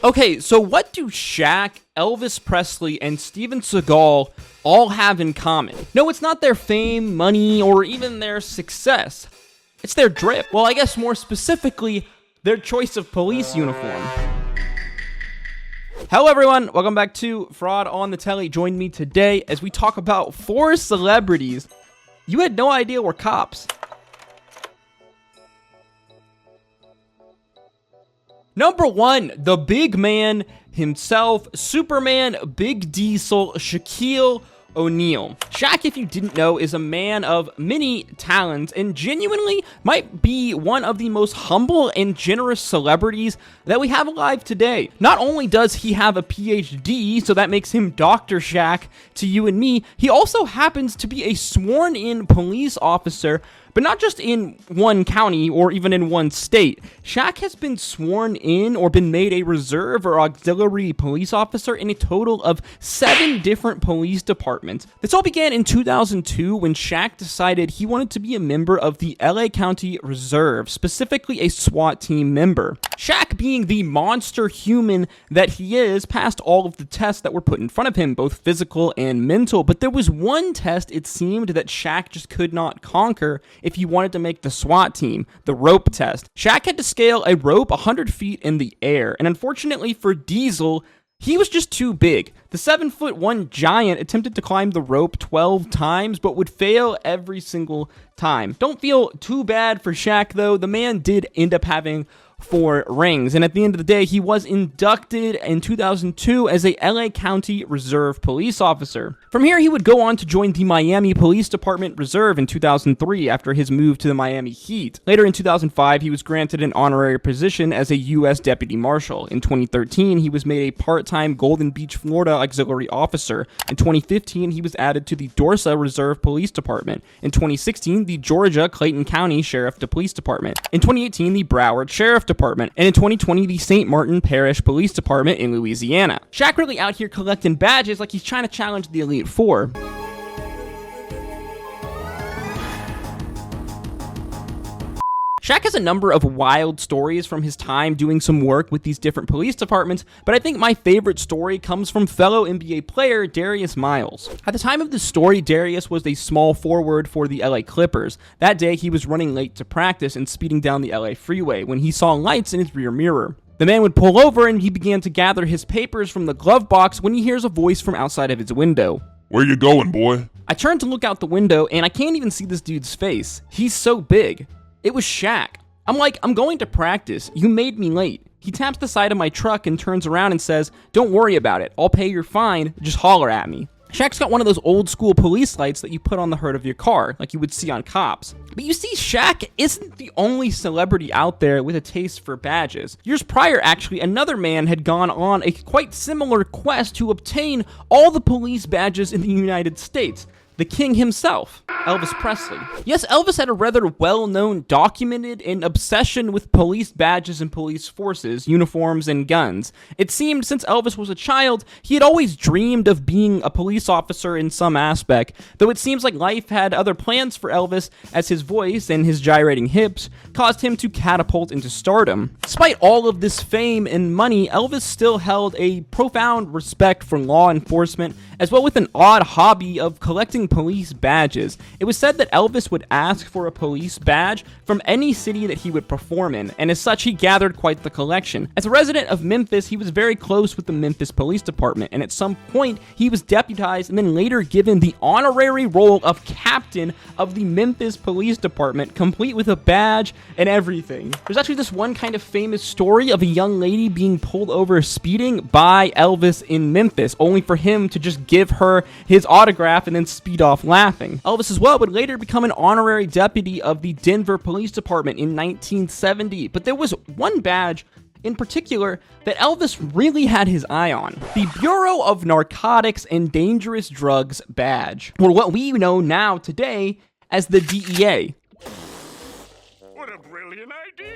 Okay, so what do Shaq, Elvis Presley, and Steven Seagal all have in common? No, it's not their fame, money, or even their success. It's their drip. Well, I guess more specifically, their choice of police uniform. Hello everyone, welcome back to Fraud on the Telly. Join me today as we talk about 4 celebrities you had no idea were cops. Number 1, the big man himself, Superman, Big Diesel, Shaquille O'Neal. Shaq, if you didn't know, is a man of many talents and genuinely might be one of the most humble and generous celebrities that we have alive today. Not only does he have a PhD, so that makes him Dr. Shaq to you and me, he also happens to be a sworn-in police officer, but not just in one county or even in one state. Shaq has been sworn in or been made a reserve or auxiliary police officer in a total of 7 different police departments. This all began in 2002 when Shaq decided he wanted to be a member of the LA County Reserve, specifically a SWAT team member. Shaq, being the monster human that he is, passed all of the tests that were put in front of him, both physical and mental, but there was one test it seemed that Shaq just could not conquer if he wanted to make the SWAT team, the rope test. Shaq had to scale a rope 100 feet in the air, and unfortunately for Diesel, he was just too big. The 7'1" giant attempted to climb the rope 12 times, but would fail every single time. Don't feel too bad for Shaq though, the man did end up having 4 rings, and at the end of the day, he was inducted in 2002 as a LA County Reserve police officer. From here, he would go on to join the Miami Police Department Reserve in 2003 after his move to the Miami Heat. Later in 2005, he was granted an honorary position as a U.S. Deputy Marshal. In 2013, he was made a part-time Golden Beach, Florida auxiliary officer. In 2015, he was added to the Dorsa Reserve Police Department. In 2016, the Georgia Clayton County Sheriff Police Department. In 2018, the Broward Sheriff Department, and in 2020, the St. Martin Parish Police Department in Louisiana. Shaq really out here collecting badges like he's trying to challenge the Elite Four. Shaq has a number of wild stories from his time doing some work with these different police departments, but I think my favorite story comes from fellow NBA player Darius Miles. At the time of this story, Darius was a small forward for the LA Clippers. That day, he was running late to practice and speeding down the LA freeway when he saw lights in his rear mirror. The man would pull over and he began to gather his papers from the glove box when he hears a voice from outside of his window. "Where you going, boy?" I turned to look out the window and I can't even see this dude's face. He's so big. It was Shaq. I'm like, "I'm going to practice. You made me late." He taps the side of my truck and turns around and says, "Don't worry about it. I'll pay your fine. Just holler at me." Shaq's got one of those old school police lights that you put on the hood of your car, like you would see on cops. But you see, Shaq isn't the only celebrity out there with a taste for badges. Years prior, actually, another man had gone on a quite similar quest to obtain all the police badges in the United States. The king himself, Elvis Presley. Yes, Elvis had a rather well-known, documented, and obsession with police badges and police forces, uniforms, and guns. It seemed since Elvis was a child, he had always dreamed of being a police officer in some aspect, though it seems like life had other plans for Elvis as his voice and his gyrating hips caused him to catapult into stardom. Despite all of this fame and money, Elvis still held a profound respect for law enforcement, as well with an odd hobby of collecting police badges. It was said that Elvis would ask for a police badge from any city that he would perform in, and as such, he gathered quite the collection. As a resident of Memphis, he was very close with the Memphis Police Department, and at some point, he was deputized and then later given the honorary role of captain of the Memphis Police Department, complete with a badge and everything. There's actually this one kind of famous story of a young lady being pulled over speeding by Elvis in Memphis, only for him to just give her his autograph and then speed off laughing. Elvis as well would later become an honorary deputy of the Denver Police Department in 1970, but there was one badge in particular that Elvis really had his eye on: the Bureau of Narcotics and Dangerous Drugs badge, or what we know now today as the DEA. What a brilliant idea!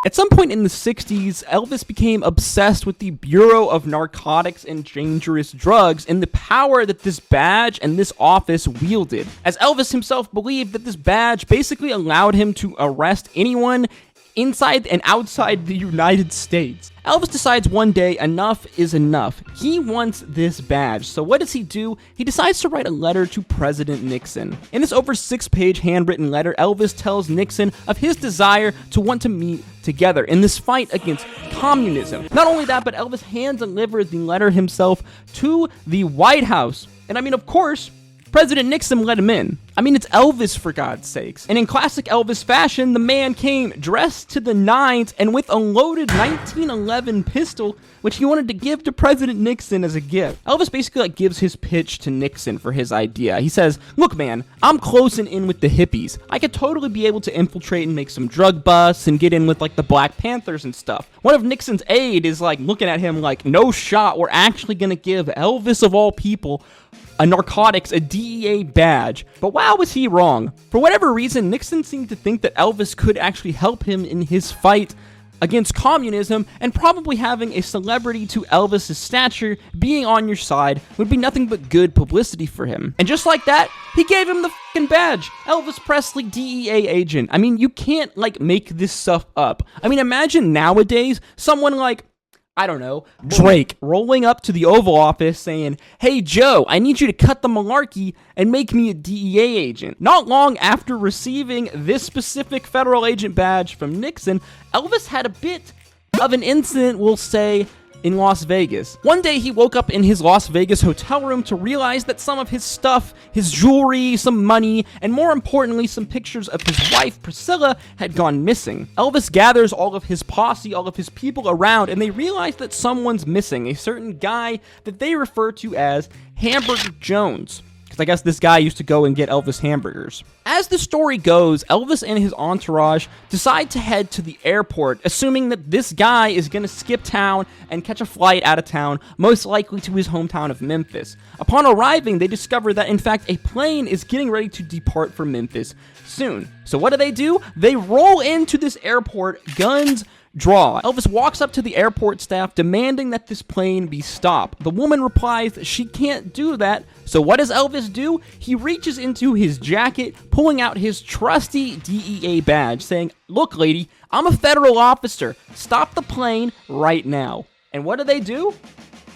At some point in the 60s, Elvis became obsessed with the Bureau of Narcotics and Dangerous Drugs and the power that this badge and this office wielded, as Elvis himself believed that this badge basically allowed him to arrest anyone inside and outside the United States. Elvis decides one day enough is enough. He wants this badge. So what does he do? He decides to write a letter to President Nixon. In this over 6-page handwritten letter, Elvis tells Nixon of his desire to want to meet together in this fight against communism. Not only that, but Elvis hand-delivered the letter himself to the White House. And I mean, of course, President Nixon let him in. I mean, it's Elvis, for God's sakes. And in classic Elvis fashion, the man came dressed to the nines and with a loaded 1911 pistol, which he wanted to give to President Nixon as a gift. Elvis basically gives his pitch to Nixon for his idea. He says, look, man, I'm closing in with the hippies. I could totally be able to infiltrate and make some drug busts and get in with like the Black Panthers and stuff. One of Nixon's aide is like looking at him like, no shot, we're actually gonna give Elvis of all people a narcotics, a DEA badge. But wow, was he wrong. For whatever reason, Nixon seemed to think that Elvis could actually help him in his fight against communism, and probably having a celebrity to Elvis's stature being on your side would be nothing but good publicity for him. And just like that, he gave him the fucking badge. Elvis Presley, DEA agent. I mean, you can't like make this stuff up. I mean, imagine nowadays someone like, I don't know, Drake rolling up to the Oval Office saying, hey Joe, I need you to cut the malarkey and make me a DEA agent. Not long after receiving this specific federal agent badge from Nixon, Elvis had a bit of an incident, we'll say, in Las Vegas. One day he woke up in his Las Vegas hotel room to realize that some of his stuff, his jewelry, some money, and more importantly, some pictures of his wife, Priscilla, had gone missing. Elvis gathers all of his posse, all of his people around, and they realize that someone's missing, a certain guy that they refer to as Hamburger Jones. Because I guess this guy used to go and get Elvis hamburgers. As the story goes, Elvis and his entourage decide to head to the airport, assuming that this guy is going to skip town and catch a flight out of town, most likely to his hometown of Memphis. Upon arriving, they discover that, in fact, a plane is getting ready to depart for Memphis soon. So what do? They roll into this airport, guns draw. Elvis walks up to the airport staff demanding that this plane be stopped. The woman replies that she can't do that. So what does Elvis do? He reaches into his jacket, pulling out his trusty DEA badge, saying, look lady, I'm a federal officer. Stop the plane right now. And what do?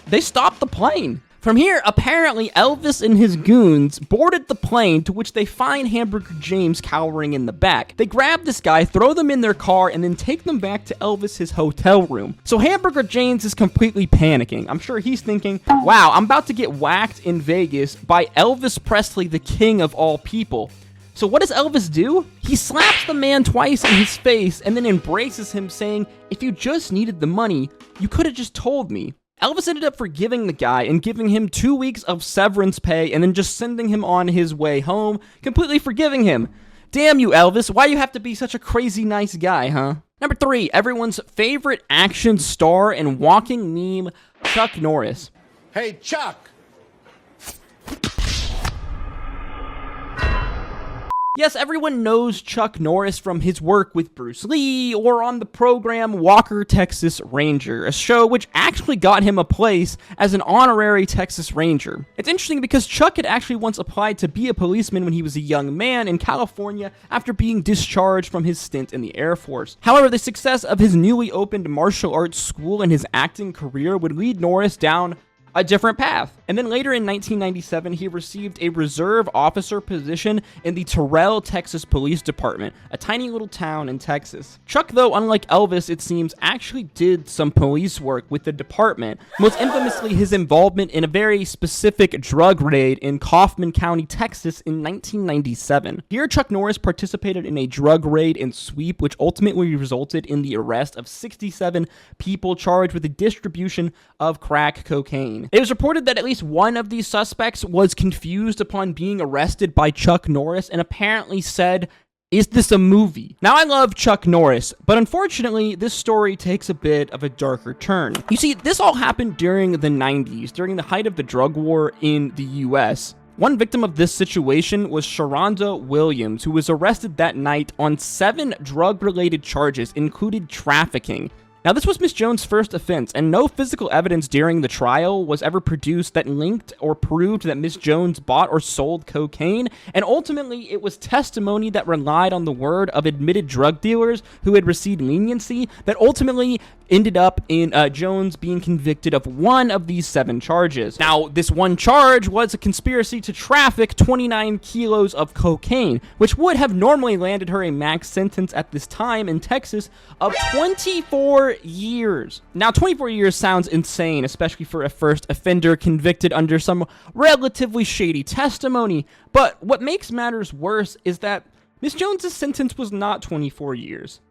They stop the plane. From here, apparently Elvis and his goons boarded the plane, to which they find Hamburger James cowering in the back. They grab this guy, throw them in their car, and then take them back to Elvis's hotel room. So Hamburger James is completely panicking. I'm sure he's thinking, wow, I'm about to get whacked in Vegas by Elvis Presley, the king of all people. So what does Elvis do? He slaps the man twice in his face and then embraces him, saying, if you just needed the money, you could have just told me. Elvis ended up forgiving the guy and giving him 2 weeks of severance pay and then just sending him on his way home, completely forgiving him. Damn you, Elvis. Why do you have to be such a crazy nice guy, huh? Number 3, everyone's favorite action star and walking meme, Chuck Norris. Hey, Chuck! Yes, everyone knows Chuck Norris from his work with Bruce Lee or on the program Walker, Texas Ranger, a show which actually got him a place as an honorary Texas Ranger. It's interesting because Chuck had actually once applied to be a policeman when he was a young man in California after being discharged from his stint in the Air Force. However, the success of his newly opened martial arts school and his acting career would lead Norris down a different path. And then later in 1997, he received a reserve officer position in the Terrell, Texas Police Department, a tiny little town in Texas. Chuck, though, unlike Elvis, it seems, actually did some police work with the department, most infamously his involvement in a very specific drug raid in Kaufman County, Texas in 1997. Here, Chuck Norris participated in a drug raid and sweep, which ultimately resulted in the arrest of 67 people charged with the distribution of crack cocaine. It was reported that at least one of these suspects was confused upon being arrested by Chuck Norris and apparently said, is this a movie? Now, I love Chuck Norris, but unfortunately, this story takes a bit of a darker turn. You see, this all happened during the 90s, during the height of the drug war in the US. One victim of this situation was Sharanda Williams, who was arrested that night on 7 drug-related charges, including trafficking. Now, this was Miss Jones' first offense, and no physical evidence during the trial was ever produced that linked or proved that Miss Jones bought or sold cocaine, and ultimately, it was testimony that relied on the word of admitted drug dealers who had received leniency that ultimately ended up in Jones being convicted of one of these 7 charges. Now, this one charge was a conspiracy to traffic 29 kilos of cocaine, which would have normally landed her a max sentence at this time in Texas of 24 years. Now, 24 years sounds insane, especially for a first offender convicted under some relatively shady testimony, but what makes matters worse is that Miss Jones's sentence was not 24 years.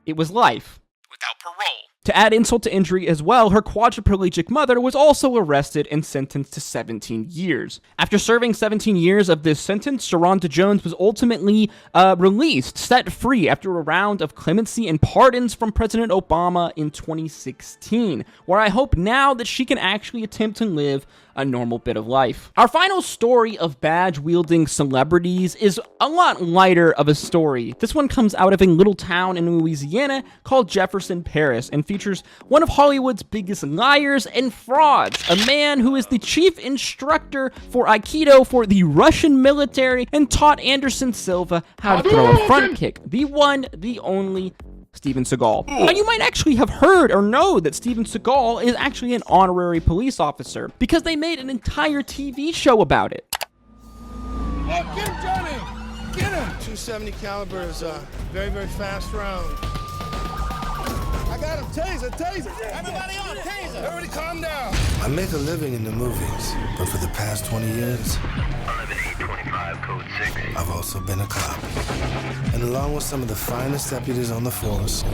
It was life. Without parole. To add insult to injury as well, her quadriplegic mother was also arrested and sentenced to 17 years. After serving 17 years of this sentence, Sharanda Jones was ultimately released, set free after a round of clemency and pardons from President Obama in 2016, where I hope now that she can actually attempt to live a normal bit of life. Our final story of badge-wielding celebrities is a lot lighter of a story. This one comes out of a little town in Louisiana called Jefferson Parish and features one of Hollywood's biggest liars and frauds, a man who is the chief instructor for Aikido for the Russian military and taught Anderson Silva how to throw a front kick. The one, the only, Steven Seagal. Now, you might actually have heard or know that Steven Seagal is actually an honorary police officer because they made an entire TV show about it. Get him, Johnny! Get him! 270 caliber is a very, very fast round. I got him. Taser, taser! Everybody on, taser! Everybody calm down. I make a living in the movies, but for the past 20 years, 11825 code 6. I've also been a cop. And along with some of the finest deputies on the force,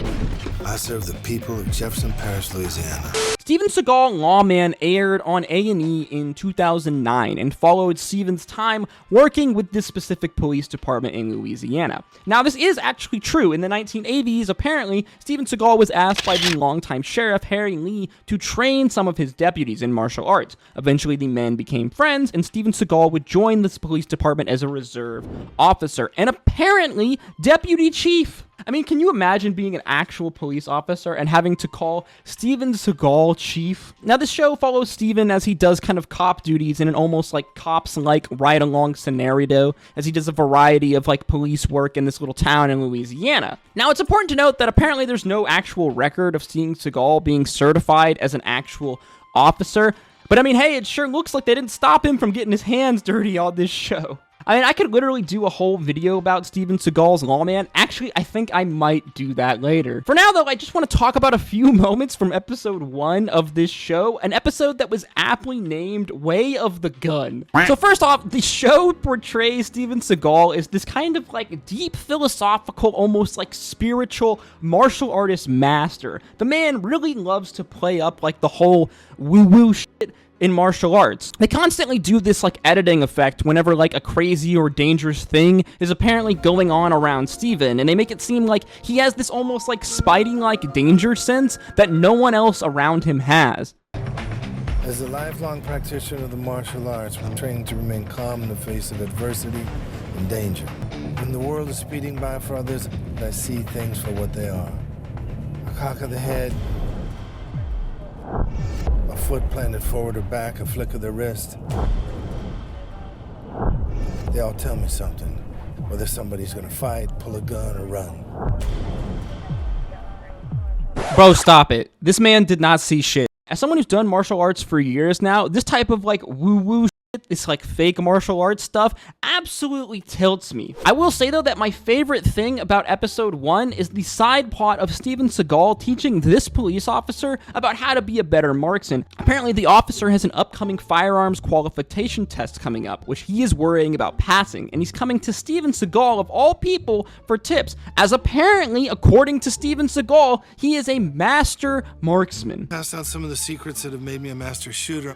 I serve the people of Jefferson Parish, Louisiana. Steven Seagal Lawman aired on A&E in 2009 and followed Steven's time working with this specific police department in Louisiana. Now, this is actually true. In the 1980s, apparently, Steven Seagal was asked by the longtime sheriff, Harry Lee, to train some of his deputies in martial arts. Eventually, the men became friends, and Steven Seagal would join this police department as a reserve officer, and apparently, deputy chief. I mean, can you imagine being an actual police officer and having to call Steven Seagal chief? Now, this show follows Steven as he does kind of cop duties in an almost like cops-like ride-along scenario, as he does a variety of like police work in this little town in Louisiana. Now, it's important to note that apparently there's no actual record of Steven Seagal being certified as an actual officer, but I mean, hey, it sure looks like they didn't stop him from getting his hands dirty on this show. I mean, I could literally do a whole video about Steven Seagal's Lawman. Actually, I think I might do that later. For now, though, I just want to talk about a few moments from episode 1 of this show, an episode that was aptly named Way of the Gun. So first off, the show portrays Steven Seagal as this kind of like deep philosophical, almost like spiritual martial artist master. The man really loves to play up like the whole woo-woo shit in martial arts. They constantly do this like editing effect whenever like a crazy or dangerous thing is apparently going on around Steven, and they make it seem like he has this almost like Spidey-like danger sense that no one else around him has. As a lifelong practitioner of the martial arts, I'm trained to remain calm in the face of adversity and danger. When the world is speeding by for others, I see things for what they are. A cock of the head, a foot planted forward or back, a flick of the wrist. They all tell me something. Whether somebody's gonna fight, pull a gun, or run. Bro, stop it. This man did not see shit. As someone who's done martial arts for years now, this type of like woo-woo shit, this like fake martial arts stuff, absolutely tilts me. I will say though that my favorite thing about episode 1 is the side plot of Steven Seagal teaching this police officer about how to be a better marksman. Apparently the officer has an upcoming firearms qualification test coming up, which he is worrying about passing, and he's coming to Steven Seagal of all people for tips, as apparently, according to Steven Seagal, he is a master marksman. Passed out some of the secrets that have made me a master shooter.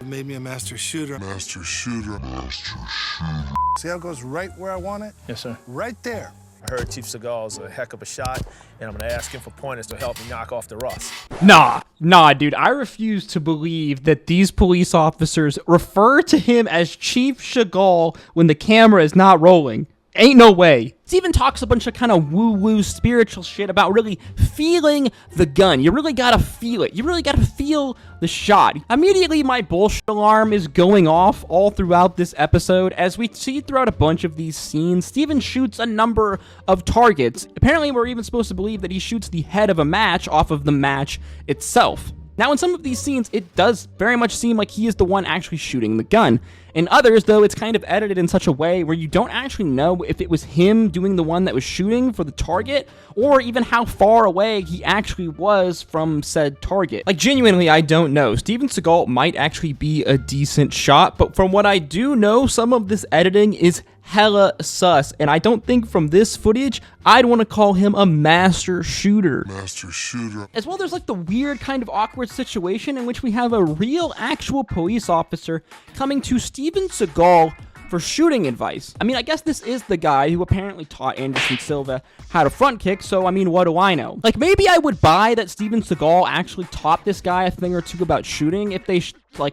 See how it goes right where I want it? Yes, sir. Right there. I heard Chief Seagal's a heck of a shot, and I'm gonna ask him for pointers to help me knock off the rust. Nah, dude, I refuse to believe that these police officers refer to him as Chief Seagal when the camera is not rolling. Ain't no way. Steven talks a bunch of kind of woo-woo spiritual shit about really feeling the gun. You really gotta feel it. You really gotta feel the shot. Immediately, my bullshit alarm is going off all throughout this episode. As we see throughout a bunch of these scenes, Steven shoots a number of targets. Apparently, we're even supposed to believe that he shoots the head of a match off of the match itself. Now, in some of these scenes, it does very much seem like he is the one actually shooting the gun. In others, though, it's kind of edited in such a way where you don't actually know if it was him doing the one that was shooting for the target, or even how far away he actually was from said target. Like, genuinely, I don't know. Steven Seagal might actually be a decent shot, but from what I do know, some of this editing is hella sus, and I don't think from this footage I'd want to call him a master shooter. As well, there's like the weird kind of awkward situation in which we have a real actual police officer coming to Steven Seagal for shooting advice. I mean, I guess this is the guy who apparently taught Anderson Silva how to front kick, so I mean, what do I know? Like, maybe I would buy that Steven Seagal actually taught this guy a thing or two about shooting if they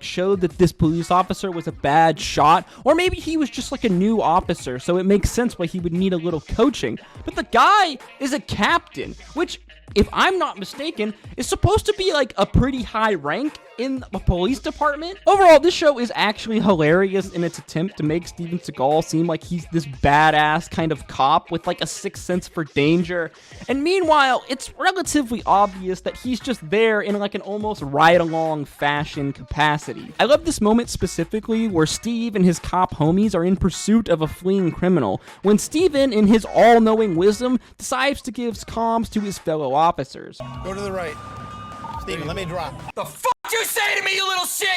showed that this police officer was a bad shot, or maybe he was just like a new officer, so it makes sense why he would need a little coaching. But the guy is a captain, which, if I'm not mistaken, is supposed to be like a pretty high rank in a police department. Overall, this show is actually hilarious in its attempt to make Steven Seagal seem like he's this badass kind of cop with like a sixth sense for danger. And meanwhile, it's relatively obvious that he's just there in like an almost ride-along fashion capacity. I love this moment specifically where Steve and his cop homies are in pursuit of a fleeing criminal, when Steven, in his all-knowing wisdom, decides to give comms to his fellow officers. Go to the right. Steven, let me drop. The fuck you say to me, you little shit?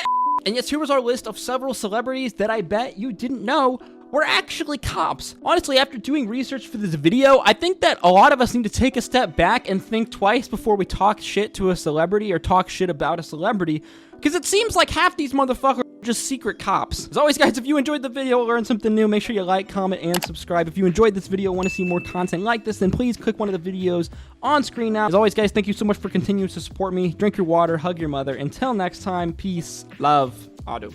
And yes, here was our list of several celebrities that I bet you didn't know were actually cops. Honestly, after doing research for this video, I think that a lot of us need to take a step back and think twice before we talk shit to a celebrity or talk shit about a celebrity, because it seems like half these motherfuckers are just secret cops. As always, guys, if you enjoyed the video or learned something new, make sure you like, comment, and subscribe. If you enjoyed this video and want to see more content like this, then please click one of the videos on screen now. As always, guys, thank you so much for continuing to support me. Drink your water, hug your mother. Until next time, peace, love, Adu.